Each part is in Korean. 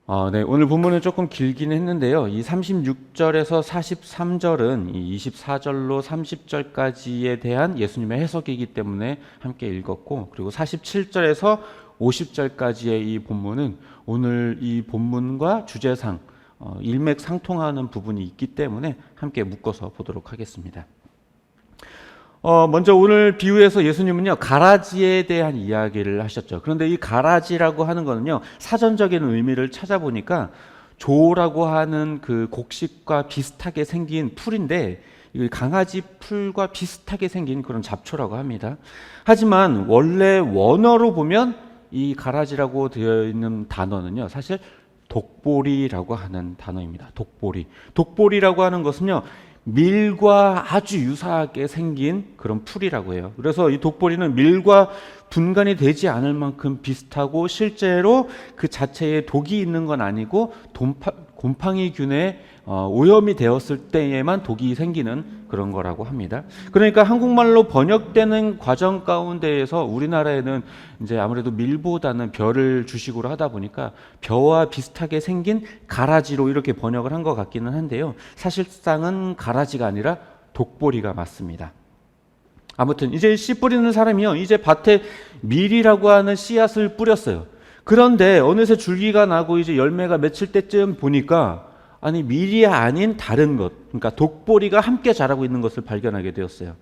네, 오늘 본문은 조금 길긴 했는데요. 이 36절에서 43절은 이 24절로 30절까지에 대한 예수님의 해석이기 때문에 함께 읽었고, 그리고 47절에서 50절까지의 이 본문은 오늘 이 본문과 주제상 일맥상통하는 부분이 있기 때문에 함께 묶어서 보도록 하겠습니다. 먼저 오늘 비유에서 예수님은요, 가라지에 대한 이야기를 하셨죠. 그런데 이 가라지라고 하는 거는요, 사전적인 의미를 찾아보니까 조라고 하는 그 곡식과 비슷하게 생긴 풀인데, 이 강아지 풀과 비슷하게 생긴 그런 잡초라고 합니다. 하지만 원래 원어로 보면 이 가라지라고 되어 있는 단어는요, 사실 독보리라고 하는 단어입니다. 독보리. 독보리라고 하는 것은요, 밀과 아주 유사하게 생긴 그런 풀이라고 해요. 그래서 이 독보리는 밀과 분간이 되지 않을 만큼 비슷하고 실제로 그 자체에 독이 있는 건 아니고 곰팡이균에 오염이 되었을 때에만 독이 생기는 그런 거라고 합니다. 그러니까 한국말로 번역되는 과정 가운데에서 우리나라에는 이제 아무래도 밀보다는 벼를 주식으로 하다 보니까 벼와 비슷하게 생긴 가라지로 이렇게 번역을 한 것 같기는 한데요. 사실상은 가라지가 아니라 독보리가 맞습니다. 아무튼 이제 씨 뿌리는 사람이요, 이제 밭에 밀이라고 하는 씨앗을 뿌렸어요. 그런데 어느새 줄기가 나고 이제 열매가 맺힐 때쯤 보니까 아니 밀이 아닌 다른 것, 그러니까 독보리가 함께 자라고 있는 것을 발견하게 되었어요.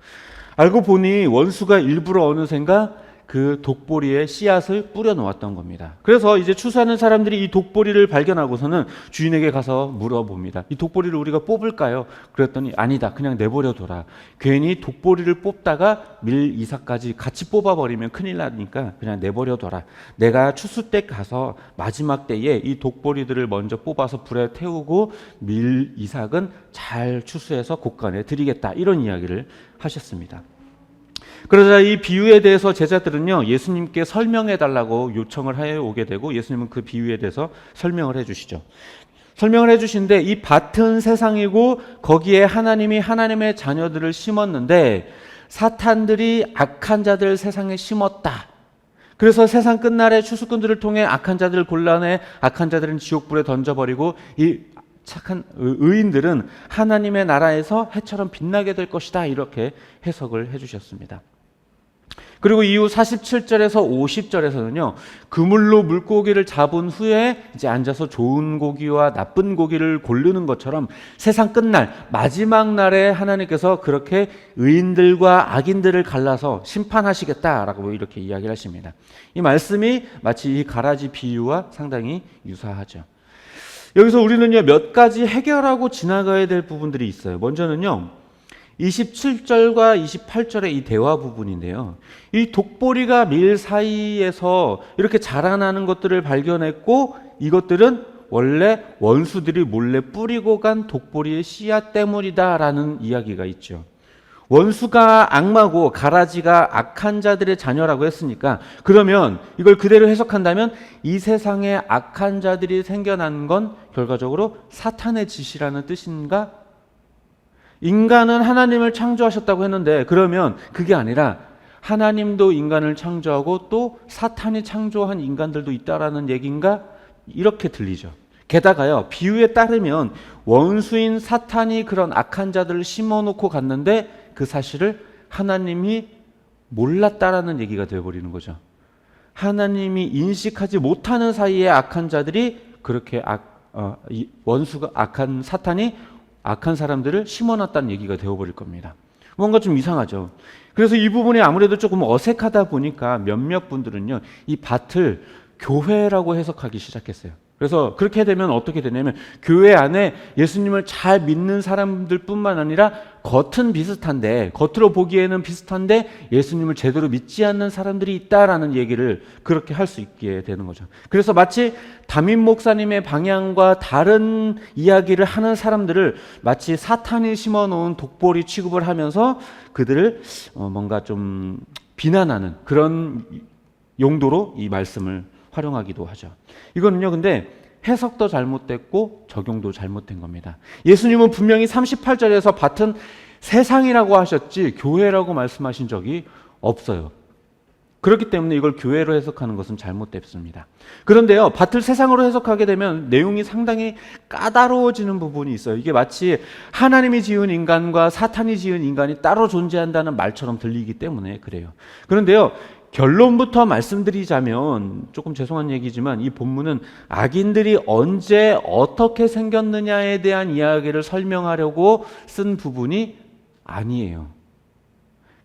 알고 보니 원수가 일부러 어느샌가 그 독보리에 씨앗을 뿌려 놓았던 겁니다. 그래서 이제 추수하는 사람들이 이 독보리를 발견하고서는 주인에게 가서 물어봅니다. 이 독보리를 우리가 뽑을까요? 그랬더니 아니다, 그냥 내버려둬라. 괜히 독보리를 뽑다가 밀 이삭까지 같이 뽑아버리면 큰일 나니까 그냥 내버려둬라. 내가 추수 때 가서 마지막 때에 이 독보리들을 먼저 뽑아서 불에 태우고 밀 이삭은 잘 추수해서 곳간에 드리겠다, 이런 이야기를 하셨습니다. 그러자 이 비유에 대해서 제자들은요, 예수님께 설명해 달라고 요청을 해 오게 되고, 예수님은 그 비유에 대해서 설명을 해 주시죠. 설명을 해 주시는데, 이 밭은 세상이고 거기에 하나님이 하나님의 자녀들을 심었는데 사탄들이 악한 자들 세상에 심었다. 그래서 세상 끝날에 추수꾼들을 통해 악한 자들을 골라내 악한 자들은 지옥불에 던져버리고 이 착한 의인들은 하나님의 나라에서 해처럼 빛나게 될 것이다, 이렇게 해석을 해 주셨습니다. 그리고 이후 47절에서 50절에서는요, 그물로 물고기를 잡은 후에 이제 앉아서 좋은 고기와 나쁜 고기를 고르는 것처럼 세상 끝날 마지막 날에 하나님께서 그렇게 의인들과 악인들을 갈라서 심판하시겠다라고 이렇게 이야기를 하십니다. 이 말씀이 마치 이 가라지 비유와 상당히 유사하죠. 여기서 우리는요, 몇 가지 해결하고 지나가야 될 부분들이 있어요. 먼저는요, 27절과 28절의 이 대화 부분인데요, 이 독보리가 밀 사이에서 이렇게 자라나는 것들을 발견했고, 이것들은 원래 원수들이 몰래 뿌리고 간 독보리의 씨앗 때문이다라는 이야기가 있죠. 원수가 악마고 가라지가 악한 자들의 자녀라고 했으니까, 그러면 이걸 그대로 해석한다면 이 세상에 악한 자들이 생겨난 건 결과적으로 사탄의 짓이라는 뜻인가? 인간은 하나님을 창조하셨다고 했는데, 그러면 그게 아니라 하나님도 인간을 창조하고 또 사탄이 창조한 인간들도 있다라는 얘기인가? 이렇게 들리죠. 게다가요, 비유에 따르면 원수인 사탄이 그런 악한 자들을 심어놓고 갔는데 그 사실을 하나님이 몰랐다라는 얘기가 되어버리는 거죠. 하나님이 인식하지 못하는 사이에 악한 자들이 그렇게 원수가 악한 사탄이 악한 사람들을 심어놨다는 얘기가 되어버릴 겁니다. 뭔가 좀 이상하죠. 그래서 이 부분이 아무래도 조금 어색하다 보니까 몇몇 분들은요, 이 밭을 교회라고 해석하기 시작했어요. 그래서 그렇게 되면 어떻게 되냐면, 교회 안에 예수님을 잘 믿는 사람들 뿐만 아니라 겉은 비슷한데, 겉으로 보기에는 비슷한데 예수님을 제대로 믿지 않는 사람들이 있다라는 얘기를 그렇게 할 수 있게 되는 거죠. 그래서 마치 담임 목사님의 방향과 다른 이야기를 하는 사람들을 마치 사탄이 심어놓은 독보리 취급을 하면서 그들을 뭔가 좀 비난하는 그런 용도로 이 말씀을 활용하기도 하죠. 이거는요, 근데 해석도 잘못됐고 적용도 잘못된 겁니다. 예수님은 분명히 38절에서 밭은 세상이라고 하셨지 교회라고 말씀하신 적이 없어요. 그렇기 때문에 이걸 교회로 해석하는 것은 잘못됐습니다. 그런데요, 밭을 세상으로 해석하게 되면 내용이 상당히 까다로워지는 부분이 있어요. 이게 마치 하나님이 지은 인간과 사탄이 지은 인간이 따로 존재한다는 말처럼 들리기 때문에 그래요. 그런데요, 결론부터 말씀드리자면, 조금 죄송한 얘기지만 이 본문은 악인들이 언제 어떻게 생겼느냐에 대한 이야기를 설명하려고 쓴 부분이 아니에요.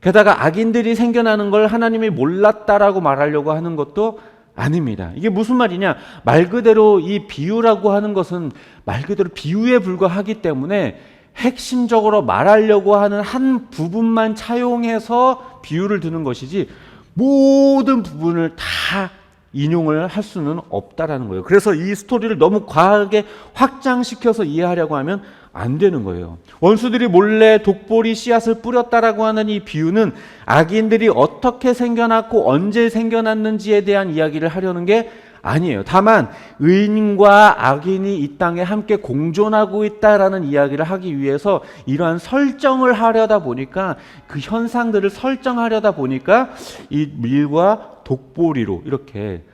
게다가 악인들이 생겨나는 걸 하나님이 몰랐다라고 말하려고 하는 것도 아닙니다. 이게 무슨 말이냐? 말 그대로 이 비유라고 하는 것은 말 그대로 비유에 불과하기 때문에 핵심적으로 말하려고 하는 한 부분만 차용해서 비유를 드는 것이지 모든 부분을 다 인용을 할 수는 없다라는 거예요. 그래서 이 스토리를 너무 과하게 확장시켜서 이해하려고 하면 안 되는 거예요. 원수들이 몰래 독보리 씨앗을 뿌렸다라고 하는 이 비유는 악인들이 어떻게 생겨났고 언제 생겨났는지에 대한 이야기를 하려는 게 아니에요. 다만 의인과 악인이 이 땅에 함께 공존하고 있다라는 이야기를 하기 위해서 이러한 설정을 하려다 보니까, 그 현상들을 설정하려다 보니까 이 밀과 독보리로 이렇게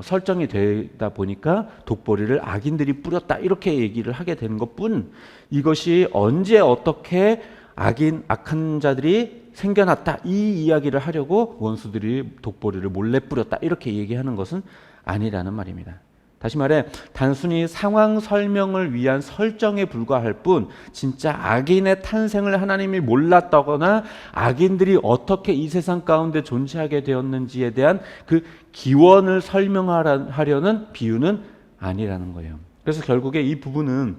설정이 되다 보니까 독보리를 악인들이 뿌렸다 이렇게 얘기를 하게 되는 것뿐, 이것이 언제 어떻게 악한 자들이 생겨났다 이 이야기를 하려고 원수들이 독보리를 몰래 뿌렸다 이렇게 얘기하는 것은 아니라는 말입니다. 다시 말해 단순히 상황 설명을 위한 설정에 불과할 뿐, 진짜 악인의 탄생을 하나님이 몰랐다거나 악인들이 어떻게 이 세상 가운데 존재하게 되었는지에 대한 그 기원을 설명하려는 비유는 아니라는 거예요. 그래서 결국에 이 부분은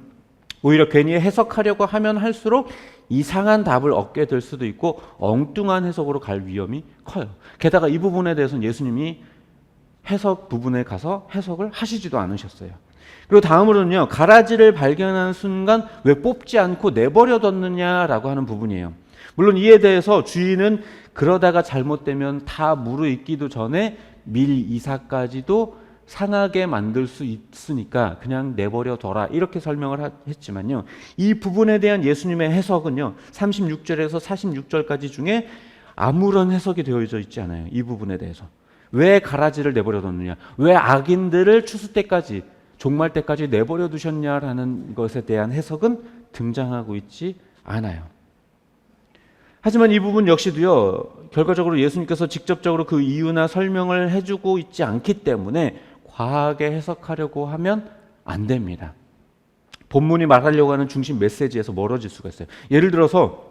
오히려 괜히 해석하려고 하면 할수록 이상한 답을 얻게 될 수도 있고 엉뚱한 해석으로 갈 위험이 커요. 게다가 이 부분에 대해서는 예수님이 해석 부분에 가서 해석을 하시지도 않으셨어요. 그리고 다음으로는요, 가라지를 발견한 순간 왜 뽑지 않고 내버려뒀느냐라고 하는 부분이에요. 물론 이에 대해서 주인은 그러다가 잘못되면 다 무르익기도 전에 밀 이삭까지도 상하게 만들 수 있으니까 그냥 내버려둬라 이렇게 설명을 했지만요, 이 부분에 대한 예수님의 해석은요 36절에서 46절까지 중에 아무런 해석이 되어져 있지 않아요. 이 부분에 대해서 왜 가라지를 내버려뒀느냐, 왜 악인들을 추수 때까지 종말 때까지 내버려 두셨냐라는 것에 대한 해석은 등장하고 있지 않아요. 하지만 이 부분 역시도요, 결과적으로 예수님께서 직접적으로 그 이유나 설명을 해주고 있지 않기 때문에 과하게 해석하려고 하면 안 됩니다. 본문이 말하려고 하는 중심 메시지에서 멀어질 수가 있어요. 예를 들어서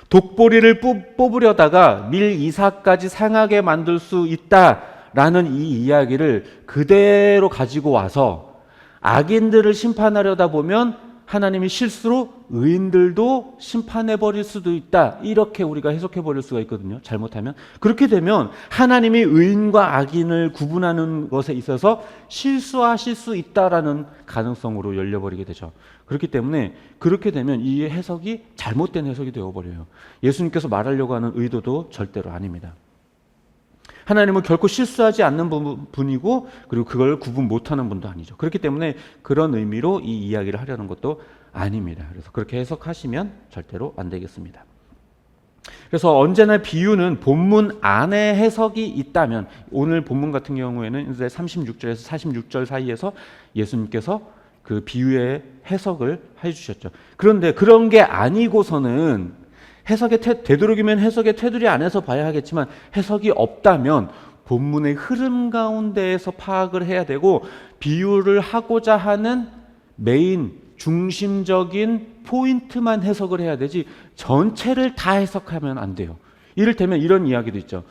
독보리를 뽑으려다가 밀 이삭까지 상하게 만들 수 있다라는 이 이야기를 그대로 가지고 와서 악인들을 심판하려다 보면 하나님이 실수로 의인들도 심판해버릴 수도 있다 이렇게 우리가 해석해버릴 수가 있거든요. 잘못하면. 그렇게 되면 하나님이 의인과 악인을 구분하는 것에 있어서 실수하실 수 있다라는 가능성으로 열려버리게 되죠. 그렇기 때문에 그렇게 되면 이 해석이 잘못된 해석이 되어버려요. 예수님께서 말하려고 하는 의도도 절대로 아닙니다. 하나님은 결코 실수하지 않는 분이고 그리고 그걸 구분 못하는 분도 아니죠. 그렇기 때문에 그런 의미로 이 이야기를 하려는 것도 아닙니다. 그래서 그렇게 해석하시면 절대로 안 되겠습니다. 그래서 언제나 비유는 본문 안에 해석이 있다면, 오늘 본문 같은 경우에는 이제 36절에서 46절 사이에서 예수님께서 그 비유의 해석을 해주셨죠. 그런데 그런 게 아니고서는 되도록이면 해석의 테두리 안에서 봐야 하겠지만 해석이 없다면 본문의 흐름 가운데에서 파악을 해야 되고, 비유를 하고자 하는 메인 중심적인 포인트만 해석을 해야 되지 전체를 다 해석하면 안 돼요. 이를테면 이런 이야기도 있죠.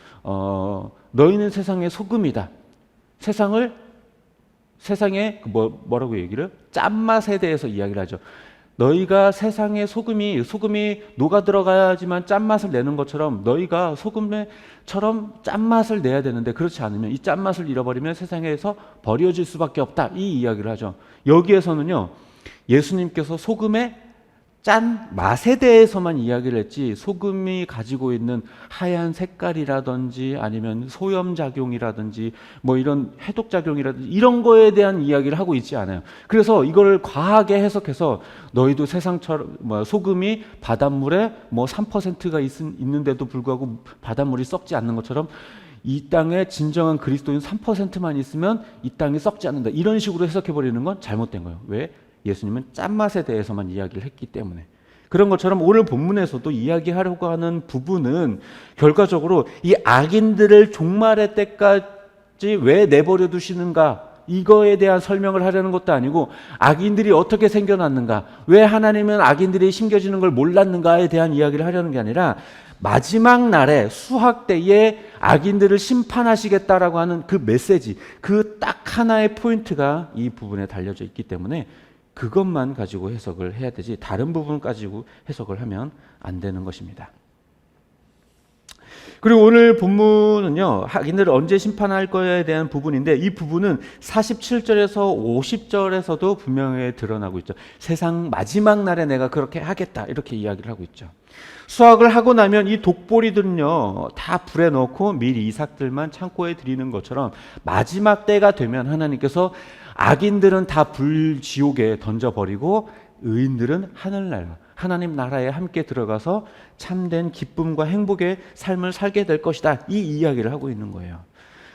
너희는 세상의 소금이다. 세상의 뭐라고 얘기를? 짠맛에 대해서 이야기를 하죠. 너희가 세상의 소금이 녹아 들어가야지만 짠맛을 내는 것처럼 너희가 소금처럼 짠맛을 내야 되는데, 그렇지 않으면 이 짠맛을 잃어버리면 세상에서 버려질 수밖에 없다 이 이야기를 하죠. 여기에서는요, 예수님께서 소금의 짠 맛에 대해서만 이야기를 했지 소금이 가지고 있는 하얀 색깔이라든지 아니면 소염작용이라든지 뭐 이런 해독작용이라든지 이런 거에 대한 이야기를 하고 있지 않아요. 그래서 이걸 과하게 해석해서 너희도 세상처럼 소금이 바닷물에 3%가 있는데도 불구하고 바닷물이 썩지 않는 것처럼 이 땅에 진정한 그리스도인 3%만 있으면 이 땅이 썩지 않는다. 이런 식으로 해석해버리는 건 잘못된 거예요. 왜? 예수님은 짠맛에 대해서만 이야기를 했기 때문에. 그런 것처럼 오늘 본문에서도 이야기하려고 하는 부분은 결과적으로 이 악인들을 종말의 때까지 왜 내버려 두시는가, 이거에 대한 설명을 하려는 것도 아니고, 악인들이 어떻게 생겨났는가, 왜 하나님은 악인들이 심겨지는 걸 몰랐는가에 대한 이야기를 하려는 게 아니라, 마지막 날에 수학 때에 악인들을 심판하시겠다라고 하는 그 메시지, 그 딱 하나의 포인트가 이 부분에 달려져 있기 때문에 그것만 가지고 해석을 해야 되지, 다른 부분 가지고 해석을 하면 안 되는 것입니다. 그리고 오늘 본문은요, 악인들을 언제 심판할 거에 대한 부분인데, 이 부분은 47절에서 50절에서도 분명히 드러나고 있죠. 세상 마지막 날에 내가 그렇게 하겠다, 이렇게 이야기를 하고 있죠. 수확을 하고 나면 이 독보리들은요, 다 불에 넣고 미리 이삭들만 창고에 들이는 것처럼 마지막 때가 되면 하나님께서 악인들은 다 불지옥에 던져버리고 의인들은 하늘나라, 하나님 나라에 함께 들어가서 참된 기쁨과 행복의 삶을 살게 될 것이다, 이 이야기를 하고 있는 거예요.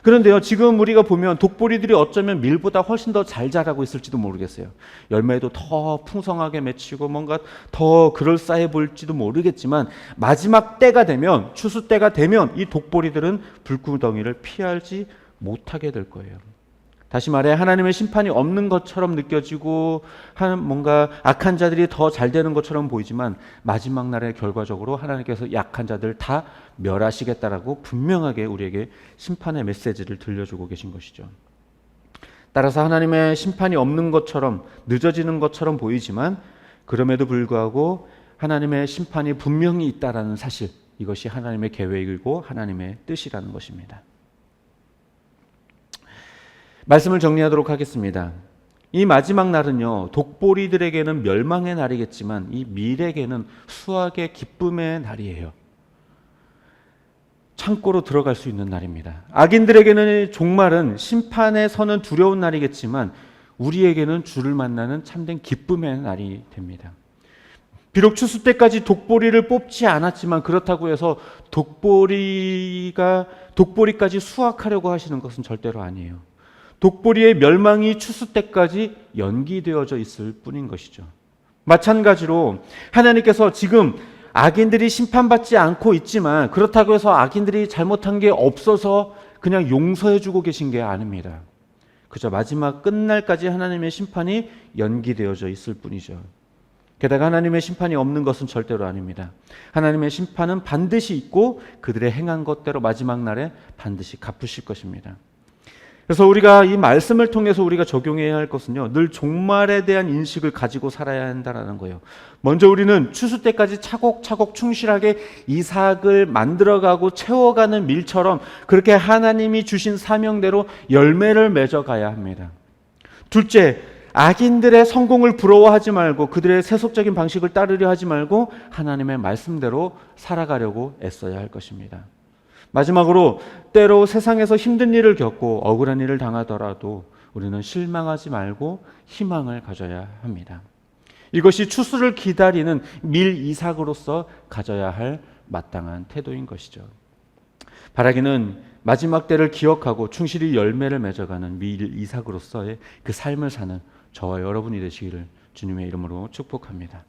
그런데요, 지금 우리가 보면 독보리들이 어쩌면 밀보다 훨씬 더 잘 자라고 있을지도 모르겠어요. 열매도 더 풍성하게 맺히고 뭔가 더 그럴싸해 보일지도 모르겠지만, 마지막 때가 되면, 추수 때가 되면 이 독보리들은 불구덩이를 피하지 못하게 될 거예요. 다시 말해 하나님의 심판이 없는 것처럼 느껴지고 뭔가 악한 자들이 더 잘 되는 것처럼 보이지만, 마지막 날에 결과적으로 하나님께서 약한 자들 다 멸하시겠다라고 분명하게 우리에게 심판의 메시지를 들려주고 계신 것이죠. 따라서 하나님의 심판이 없는 것처럼, 늦어지는 것처럼 보이지만, 그럼에도 불구하고 하나님의 심판이 분명히 있다라는 사실, 이것이 하나님의 계획이고 하나님의 뜻이라는 것입니다. 말씀을 정리하도록 하겠습니다. 이 마지막 날은요, 독보리들에게는 멸망의 날이겠지만 이 밀에게는 수확의 기쁨의 날이에요. 창고로 들어갈 수 있는 날입니다. 악인들에게는 종말은 심판에 서는 두려운 날이겠지만 우리에게는 주를 만나는 참된 기쁨의 날이 됩니다. 비록 추수 때까지 독보리를 뽑지 않았지만, 그렇다고 해서 독보리까지 수확하려고 하시는 것은 절대로 아니에요. 독보리의 멸망이 추수 때까지 연기되어져 있을 뿐인 것이죠. 마찬가지로 하나님께서 지금 악인들이 심판받지 않고 있지만, 그렇다고 해서 악인들이 잘못한 게 없어서 그냥 용서해 주고 계신 게 아닙니다. 그저 마지막 끝날까지 하나님의 심판이 연기되어져 있을 뿐이죠. 게다가 하나님의 심판이 없는 것은 절대로 아닙니다. 하나님의 심판은 반드시 있고 그들의 행한 것대로 마지막 날에 반드시 갚으실 것입니다. 그래서 우리가 이 말씀을 통해서 우리가 적용해야 할 것은요, 늘 종말에 대한 인식을 가지고 살아야 한다는 거예요. 먼저 우리는 추수 때까지 차곡차곡 충실하게 이삭을 만들어가고 채워가는 밀처럼 그렇게 하나님이 주신 사명대로 열매를 맺어가야 합니다. 둘째, 악인들의 성공을 부러워하지 말고 그들의 세속적인 방식을 따르려 하지 말고 하나님의 말씀대로 살아가려고 애써야 할 것입니다. 마지막으로, 때로 세상에서 힘든 일을 겪고 억울한 일을 당하더라도 우리는 실망하지 말고 희망을 가져야 합니다. 이것이 추수를 기다리는 밀 이삭으로서 가져야 할 마땅한 태도인 것이죠. 바라기는 마지막 때를 기억하고 충실히 열매를 맺어가는 밀 이삭으로서의 그 삶을 사는 저와 여러분이 되시기를 주님의 이름으로 축복합니다.